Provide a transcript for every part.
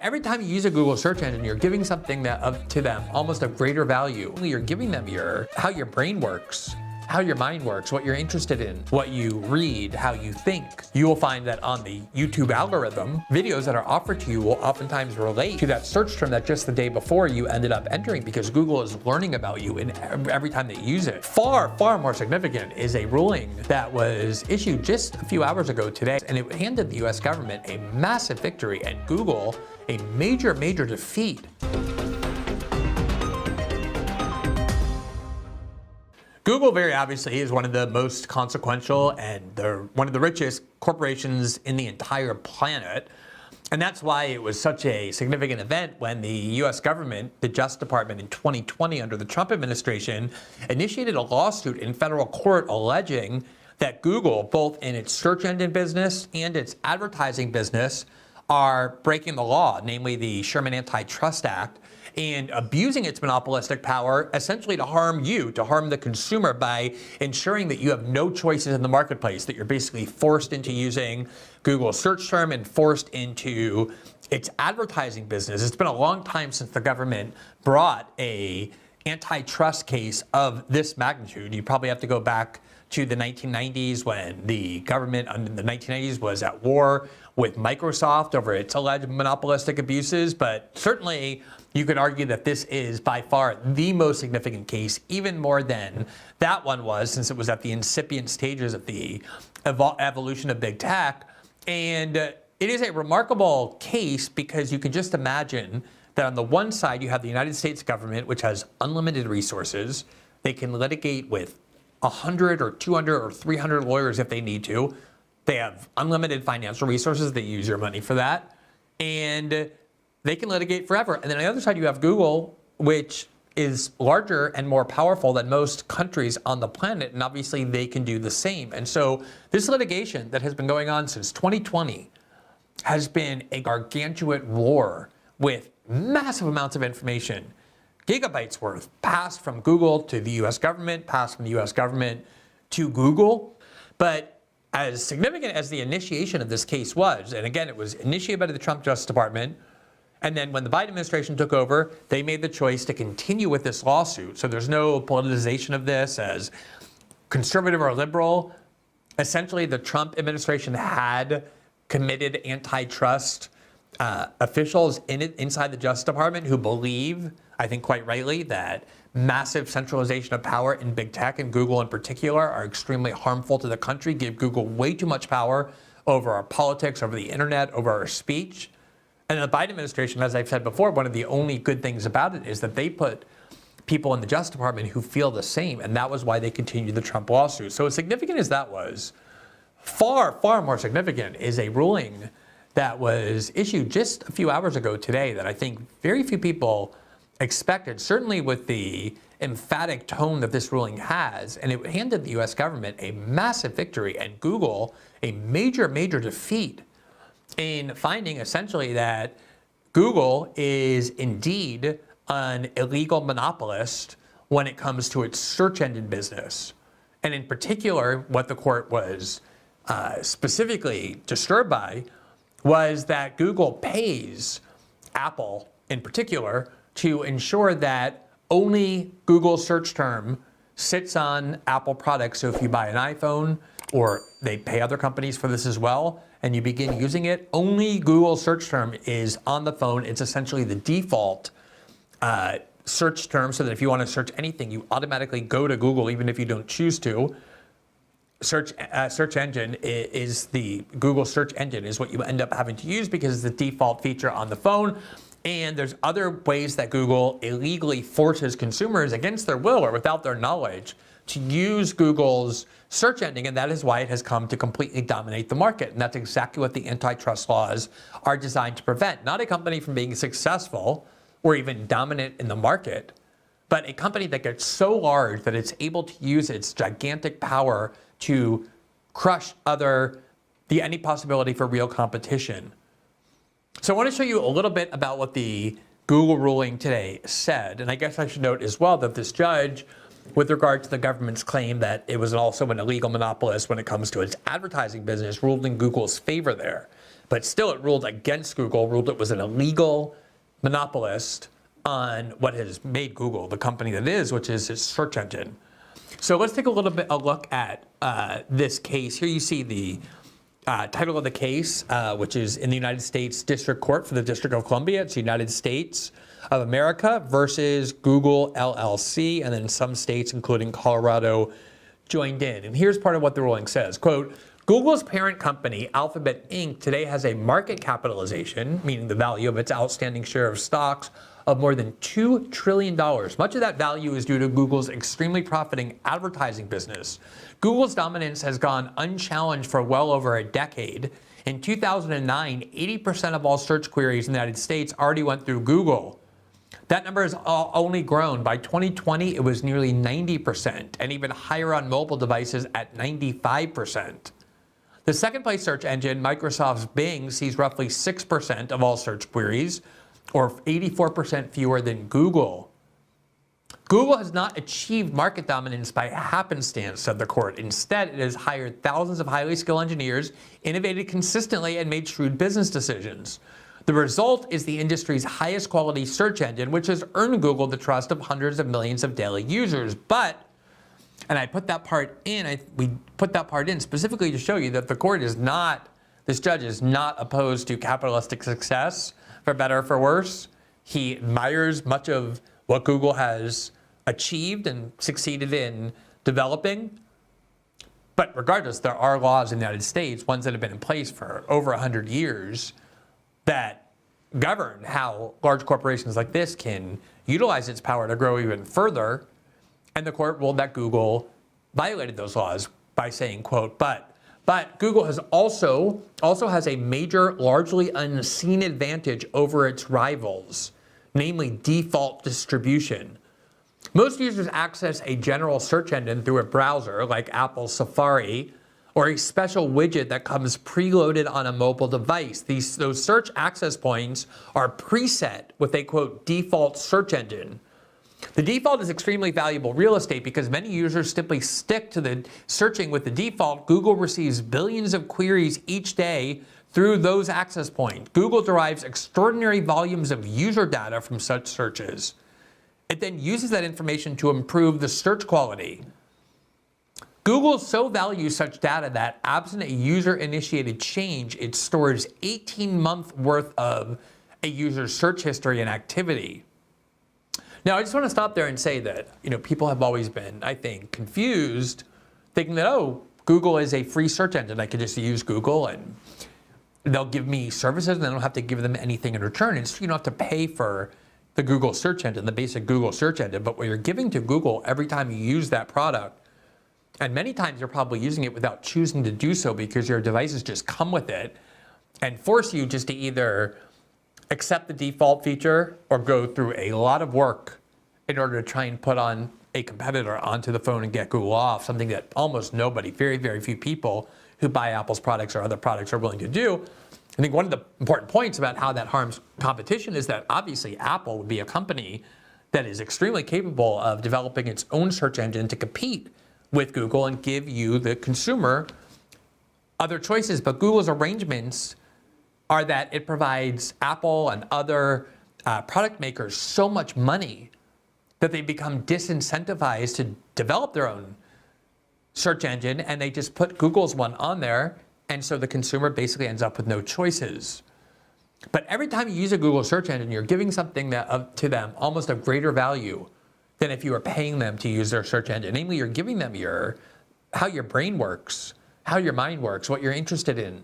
every time you use a Google search engine, you're giving something that to them almost of greater value. You're giving them how your brain works, how your mind works, what you're interested in, what you read, how you think. You will find that on the YouTube algorithm, videos that are offered to you will oftentimes relate to that search term that just the day before you ended up entering, because Google is learning about you in every time that you use it. Far, far more significant is a ruling that was issued just a few hours ago today, and it handed the US government a massive victory and Google a major, major defeat. Google very obviously is one of the most consequential and one of the richest corporations in the entire planet. And that's why it was such a significant event when the US government, the Justice Department in 2020 under the Trump administration, initiated a lawsuit in federal court alleging that Google, both in its search engine business and its advertising business, are breaking the law, namely the Sherman Antitrust Act, and abusing its monopolistic power essentially to harm you, to harm the consumer by ensuring that you have no choices in the marketplace, that you're basically forced into using Google's search term and forced into its advertising business. It's been a long time since the government brought a antitrust case of this magnitude. You probably have to go back to the 1990s when the government in the 1990s was at war with Microsoft over its alleged monopolistic abuses, but certainly you could argue that this is by far the most significant case, even more than that one was, since it was at the incipient stages of the evolution of big tech. And it is a remarkable case because you can just imagine that on the one side you have the United States government, which has unlimited resources. They can litigate with 100 or 200 or 300 lawyers if they need to. They have unlimited financial resources. They use your money for that. And they can litigate forever. And then on the other side, you have Google, which is larger and more powerful than most countries on the planet. And obviously, they can do the same. And so this litigation that has been going on since 2020 has been a gargantuan war with massive amounts of information, gigabytes worth, passed from Google to the US government, passed from the US government to Google. But as significant as the initiation of this case was, and again, it was initiated by the Trump Justice Department, and then when the Biden administration took over, they made the choice to continue with this lawsuit. So there's no politicization of this as conservative or liberal. Essentially, the Trump administration had committed antitrust officials inside the Justice Department who believe, I think quite rightly, that massive centralization of power in big tech, and Google in particular, are extremely harmful to the country, give Google way too much power over our politics, over the internet, over our speech. And the Biden administration, as I've said before, one of the only good things about it is that they put people in the Justice Department who feel the same, and that was why they continued the Trump lawsuit. So as significant as that was, far, far more significant is a ruling that was issued just a few hours ago today that I think very few people expected, certainly with the emphatic tone that this ruling has. And it handed the US government a massive victory and Google a major, major defeat in finding essentially that Google is indeed an illegal monopolist when it comes to its search engine business. And in particular, what the court was specifically disturbed by was that Google pays Apple in particular to ensure that only Google search term sits on Apple products. So if you buy an iPhone, or they pay other companies for this as well, and you begin using it, only Google search term is on the phone. It's essentially the default search term, so that if you want to search anything, you automatically go to Google, even if you don't choose to. Search engine is the Google search engine is what you end up having to use because it's the default feature on the phone. And there's other ways that Google illegally forces consumers against their will or without their knowledge to use Google's search engine, and that is why it has come to completely dominate the market. And that's exactly what the antitrust laws are designed to prevent. Not a company from being successful or even dominant in the market, but a company that gets so large that it's able to use its gigantic power to crush any possibility for real competition. So I want to show you a little bit about what the Google ruling today said. And I guess I should note as well that this judge, with regard to the government's claim that it was also an illegal monopolist when it comes to its advertising business, ruled in Google's favor there. But still, it ruled against Google, ruled it was an illegal monopolist on what has made Google the company that it is, which is its search engine. So let's take a look at this case. Here you see the title of the case, which is in the United States District Court for the District of Columbia. It's United States of America versus Google LLC, and then some states, including Colorado, joined in. And here's part of what the ruling says. Quote, Google's parent company, Alphabet Inc., today has a market capitalization, meaning the value of its outstanding share of stocks, of more than $2 trillion. Much of that value is due to Google's extremely profiting advertising business. Google's dominance has gone unchallenged for well over a decade. In 2009, 80% of all search queries in the United States already went through Google. That number has only grown. By 2020, it was nearly 90%, and even higher on mobile devices at 95%. The second place search engine, Microsoft's Bing, sees roughly 6% of all search queries, or 84% fewer than Google. Google has not achieved market dominance by happenstance, said the court. Instead, it has hired thousands of highly skilled engineers, innovated consistently, and made shrewd business decisions. The result is the industry's highest quality search engine, which has earned Google the trust of hundreds of millions of daily users. But, and I put that part in, we put that part in specifically to show you that the court is not, this judge is not opposed to capitalistic success, for better or for worse. He admires much of what Google has achieved and succeeded in developing. But regardless, there are laws in the United States, ones that have been in place for over 100 years, that govern how large corporations like this can utilize its power to grow even further. And the court ruled that Google violated those laws by saying, quote, but Google has also has a major, largely unseen advantage over its rivals, namely default distribution. Most users access a general search engine through a browser like Apple's Safari, or a special widget that comes preloaded on a mobile device. Those search access points are preset with a, quote, default search engine. The default is extremely valuable real estate because many users simply stick to the searching with the default. Google receives billions of queries each day through those access points. Google derives extraordinary volumes of user data from such searches. It then uses that information to improve the search quality. Google so values such data that absent a user-initiated change, it stores 18-month worth of a user's search history and activity. Now, I just want to stop there and say that, people have always been, I think, confused, thinking that, oh, Google is a free search engine. I could just use Google and they'll give me services and I don't have to give them anything in return. And so you don't have to pay for the Google search engine, the basic Google search engine. But what you're giving to Google every time you use that product, and many times you're probably using it without choosing to do so because your devices just come with it and force you just to either accept the default feature or go through a lot of work in order to try and put on a competitor onto the phone and get Google off, something that almost nobody, very, very few people who buy Apple's products or other products are willing to do. I think one of the important points about how that harms competition is that obviously Apple would be a company that is extremely capable of developing its own search engine to compete with Google and give you, the consumer, other choices. But Google's arrangements are that it provides Apple and other product makers so much money that they become disincentivized to develop their own search engine, and they just put Google's one on there, and so the consumer basically ends up with no choices. But every time you use a Google search engine, you're giving something that to them almost of greater value than if you were paying them to use their search engine. Namely, you're giving them how your brain works, how your mind works, what you're interested in,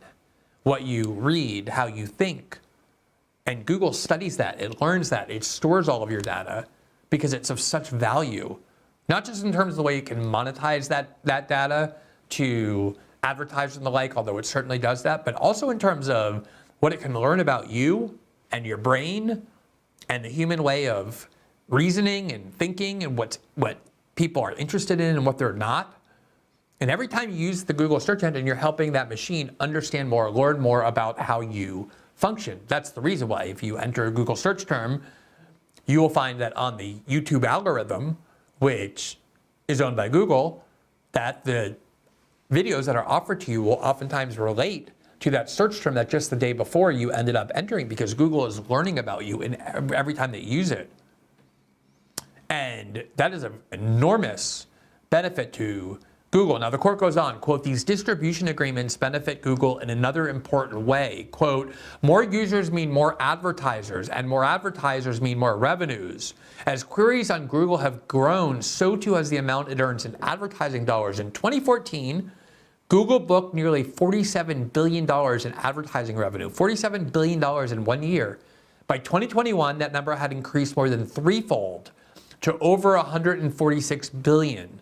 what you read, how you think. And Google studies that, it learns that, it stores all of your data because it's of such value, not just in terms of the way you can monetize that data to advertisers and the like, although it certainly does that, but also in terms of what it can learn about you and your brain and the human way of reasoning and thinking and what people are interested in and what they're not. And every time you use the Google search engine, you're helping that machine understand more, learn more about how you function. That's the reason why if you enter a Google search term, you will find that on the YouTube algorithm, which is owned by Google, that the videos that are offered to you will oftentimes relate to that search term that just the day before you ended up entering, because Google is learning about you in every time they use it. And that is an enormous benefit to Google. Now, the court goes on, quote, these distribution agreements benefit Google in another important way. Quote, more users mean more advertisers, and more advertisers mean more revenues. As queries on Google have grown, so too has the amount it earns in advertising dollars. In 2014, Google booked nearly $47 billion in advertising revenue, $47 billion in 1 year. By 2021, that number had increased more than threefold to over $146 billion.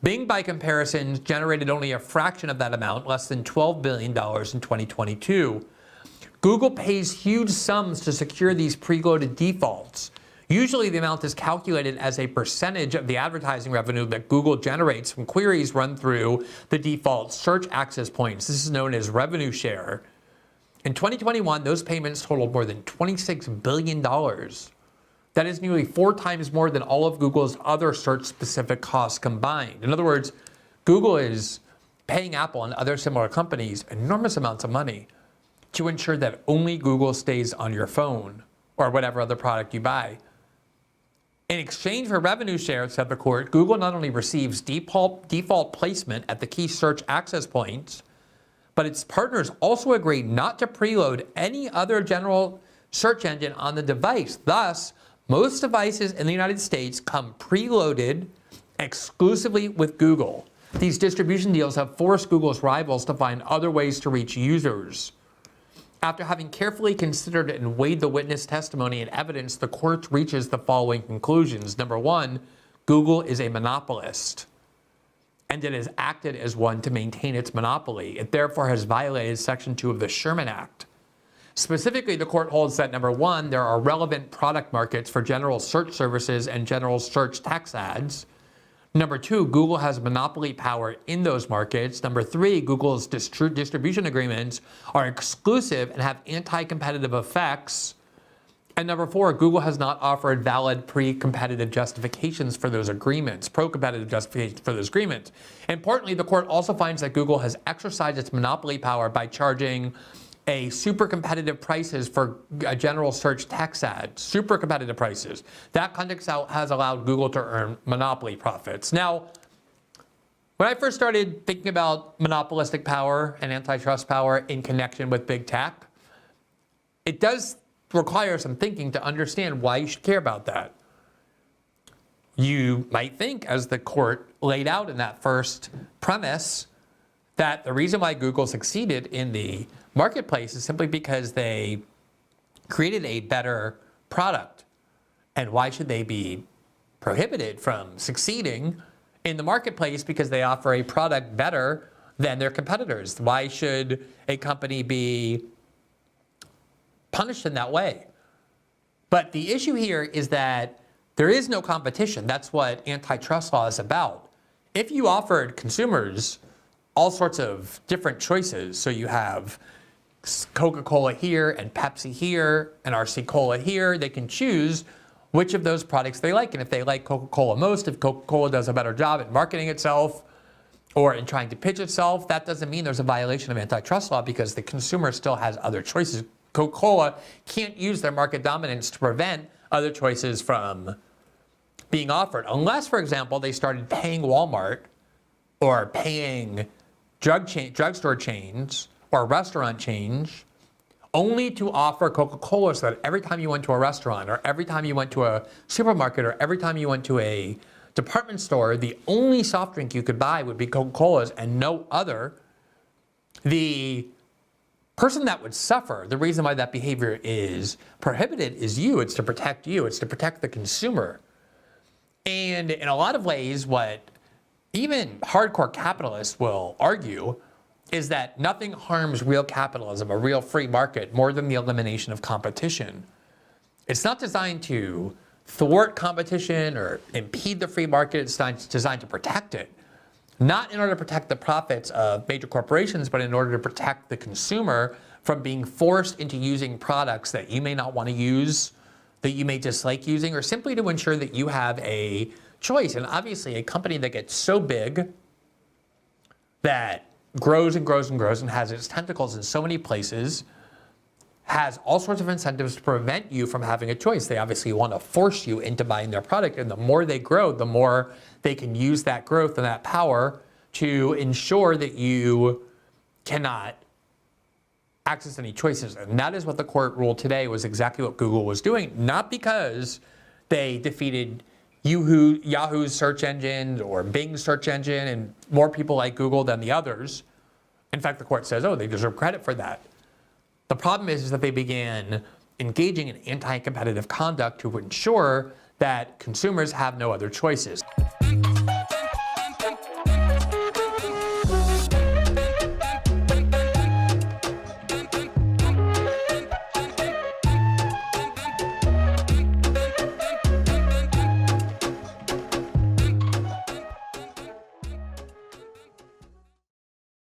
Bing, by comparison, generated only a fraction of that amount, less than $12 billion in 2022. Google pays huge sums to secure these preloaded defaults. Usually the amount is calculated as a percentage of the advertising revenue that Google generates from queries run through the default search access points. This is known as revenue share. In 2021, those payments totaled more than $26 billion. That is nearly 4 times more than all of Google's other search-specific costs combined. In other words, Google is paying Apple and other similar companies enormous amounts of money to ensure that only Google stays on your phone or whatever other product you buy. In exchange for revenue share, said the court, Google not only receives default placement at the key search access points, but its partners also agree not to preload any other general search engine on the device. Thus, most devices in the United States come preloaded exclusively with Google. These distribution deals have forced Google's rivals to find other ways to reach users. After having carefully considered and weighed the witness testimony and evidence, the court reaches the following conclusions. Number one, Google is a monopolist, and it has acted as one to maintain its monopoly. It therefore has violated Section 2 of the Sherman Act. Specifically, the court holds that, number one, there are relevant product markets for general search services and general search text ads. Number two, Google has monopoly power in those markets. Number three, Google's distribution agreements are exclusive and have anti-competitive effects. And number four, Google has not offered valid pre-competitive justifications for those agreements, pro-competitive justifications for those agreements. Importantly, the court also finds that Google has exercised its monopoly power by charging a super competitive prices for general search text ads, super competitive prices. That context has allowed Google to earn monopoly profits. Now, when I first started thinking about monopolistic power and antitrust power in connection with big tech, it does require some thinking to understand why you should care about that. You might think, as the court laid out in that first premise, that the reason why Google succeeded in the marketplace is simply because they created a better product. And why should they be prohibited from succeeding in the marketplace because they offer a product better than their competitors? Why should a company be punished in that way? But the issue here is that there is no competition. That's what antitrust law is about. If you offered consumers all sorts of different choices, so you have Coca-Cola here and Pepsi here and RC Cola here, they can choose which of those products they like. And if they like Coca-Cola most, if Coca-Cola does a better job at marketing itself or in trying to pitch itself, that doesn't mean there's a violation of antitrust law because the consumer still has other choices. Coca-Cola can't use their market dominance to prevent other choices from being offered. Unless, for example, they started paying Walmart or paying drugstore chains or restaurant chains only to offer Coca-Cola, so that every time you went to a restaurant or every time you went to a supermarket or every time you went to a department store, the only soft drink you could buy would be Coca-Cola's and no other. The person that would suffer, the reason why that behavior is prohibited is you. It's to protect you. It's to protect the consumer. And in a lot of ways, what even hardcore capitalists will argue is that nothing harms real capitalism, a real free market, more than the elimination of competition. It's not designed to thwart competition or impede the free market. It's designed to protect it. Not in order to protect the profits of major corporations, but in order to protect the consumer from being forced into using products that you may not want to use, that you may dislike using, or simply to ensure that you have a choice. And obviously, a company that gets so big that grows and grows and grows and has its tentacles in so many places, has all sorts of incentives to prevent you from having a choice. They obviously want to force you into buying their product, and the more they grow, the more they can use that growth and that power to ensure that you cannot access any choices. And that is what the court ruled today was exactly what Google was doing, not because they defeated Yahoo's search engine or Bing's search engine and more people like Google than the others. In fact, the court says, oh, they deserve credit for that. The problem is that they began engaging in anti-competitive conduct to ensure that consumers have no other choices.